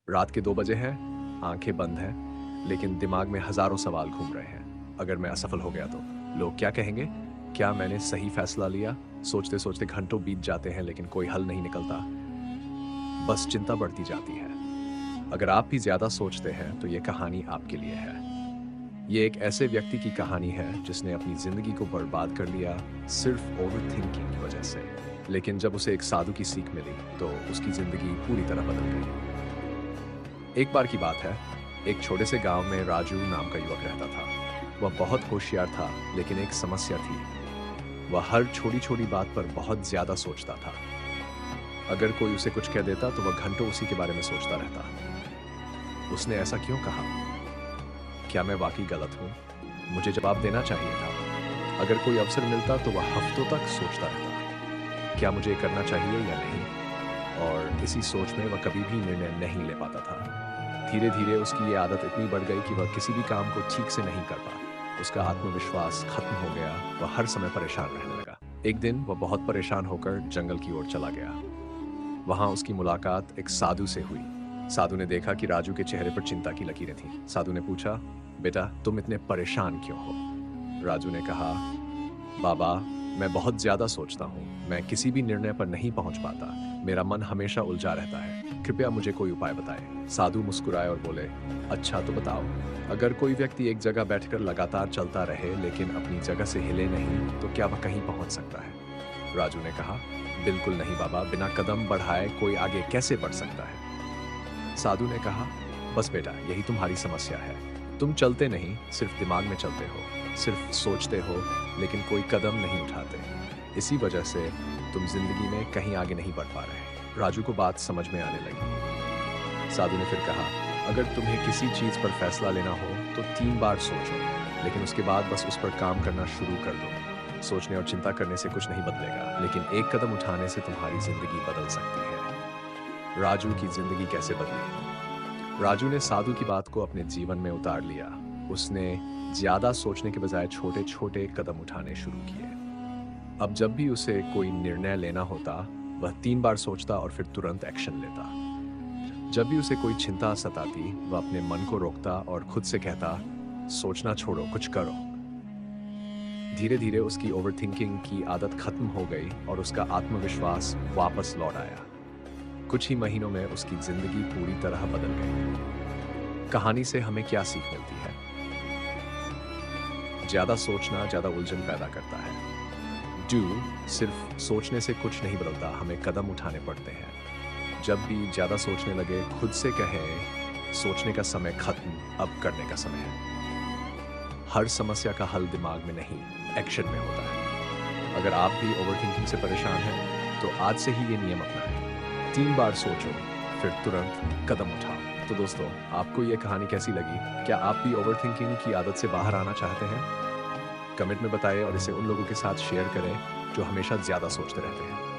रात के 2 बजे हैं, आंखें बंद हैं, लेकिन दिमाग में हज़ारों सवाल घूम रहे हैं। अगर मैं असफल हो गया तो? लोग क्या कहेंगे? क्या मैंने सही फैसला लिया? सोचते-सोचते घंटों बीत जाते हैं, लेकिन कोई हल नहीं निकलता। बस चिंता बढ़ती जाती है। अगर आप भी ज़्यादा सोचते हैं, तो ये कहानी आपके लिए है। ये एक ऐसे व्यक्ति की कहानी है, जिसने अपनी ज़िंदगी को बर्बाद कर लिया, सिर्फ़ ओवरथिंकिंग की वजह से। लेकिन जब उसे एक साधु की सीख मिली, तो उसकी ज़िंदगी पूरी तरह बदल गई। एक बार की बात है, एक छोटे से गांव में राजू नाम का युवक रहता था। वह बहुत होशियार था, लेकिन एक समस्या थी। वह हर छोटी-छोटी बात पर बहुत ज्यादा सोचता था। अगर कोई उसे कुछ कह देता, तो वह घंटों उसी के बारे में सोचता रहता। उसने ऐसा क्यों कहा? क्या मैं वाकई गलत हूँ? मुझे जवाब देना चाहिए था। अगर कोई अवसर मिलता, तो वह हफ्तों तक सोचता रहता। क्या मुझे करना चाहिए या नहीं? और इसी सोच में वह कभी भी निर्णय नहीं ले पाता था। धीरे-धीरे उसकी ये आदत इतनी बढ़ गई कि वह किसी भी काम को ठीक से नहीं कर पाता। उसका आत्मविश्वास खत्म हो गया, वह हर समय परेशान रहने लगा। एक दिन वह बहुत परेशान होकर जंगल की ओर चला गया। वहां उसकी मुलाकात एक साधु से हुई। साधु ने देखा कि राजू के चेहरे पर चिंता की लकीरें थीं। साधु ने पूछा, बेटा, तुम इतने परेशान क्यों हो? राजू ने कहा, बाबा, मैं बहुत ज्यादा सोचता हूँ। मैं किसी भी निर्णय पर नहीं पहुंच पाता। मेरा मन हमेशा उलझा रहता है। कृपया मुझे कोई उपाय बताएं। साधु मुस्कुराए और बोले, अच्छा तो बताओ। अगर कोई व्यक्ति एक जगह बैठकर लगातार चलता रहे, लेकिन अपनी जगह से हिले नहीं, तो क्या वह कहीं पहुंच सकता है? राजू ने कहा, बिल्कुल नहीं बाबा, बिना कदम बढ़ाए कोई आगे कैसे बढ़ सकता है? साधु ने कहा, बस बेटा, यही तुम्हारी समस्या है। तुम चलते नहीं, सिर्फ दिमाग में चलते हो, सिर्फ सोचते हो, लेकिन कोई कदम नहीं उठाते। इसी वजह से तुम जिंदगी में कहीं आगे नहीं बढ़ पा रहे। राजू को बात समझ में आने लगी। साधु ने फिर कहा, अगर तुम्हें किसी चीज पर फैसला लेना हो, तो 3 बार सोचो, लेकिन उसके बाद बस उस पर काम करना शुरू कर दो। सोचने और चिंता करने से कुछ नहीं बदलेगा, लेकिन एक कदम उठाने से तुम्हारी जिंदगी बदल सकती है। राजू की जिंदगी कैसे बदली? राजू ने साधु की बात को अपने जीवन में उतार लिया। उसने ज्यादा सोचने के बजाय छोटे-छोटे कदम उठाने शुरू किए। अब जब भी उसे कोई निर्णय लेना होता, वह 3 बार सोचता और फिर तुरंत एक्शन लेता। जब भी उसे कोई चिंता सताती, वह अपने मन को रोकता और खुद से कहता, सोचना छोड़ो, कुछ करो। धीरे-धीरे उसकी ओवरथिंकिंग की आदत खत्म हो गई और उसका आत्मविश्वास वापस लौट आया। कुछ ही महीनों में उसकी जिंदगी पूरी तरह बदल गई। कहानी से हमें क्या सीख मिलती है? ज्यादा सोचना ज्यादा उलझन पैदा करता है। डू सिर्फ सोचने से कुछ नहीं बदलता, हमें कदम उठाने पड़ते हैं। जब भी ज्यादा सोचने लगे, खुद से कहें, सोचने का समय खत्म, अब करने का समय है। हर समस्या का हल दिमाग में नहीं, एक्शन में होता है। अगर आप भी ओवरथिंकिंग से परेशान हैं, तो आज से ही ये नियम अपनाएं। 3 बार सोचो, फिर तुरंत कदम उठाओ। तो दोस्तों, आपको ये कहानी कैसी लगी? क्या आप भी ओवरथिंकिंग की आदत से बाहर आना चाहते हैं? कमेंट में बताएं और इसे उन लोगों के साथ शेयर करें जो हमेशा ज़्यादा सोचते रहते हैं।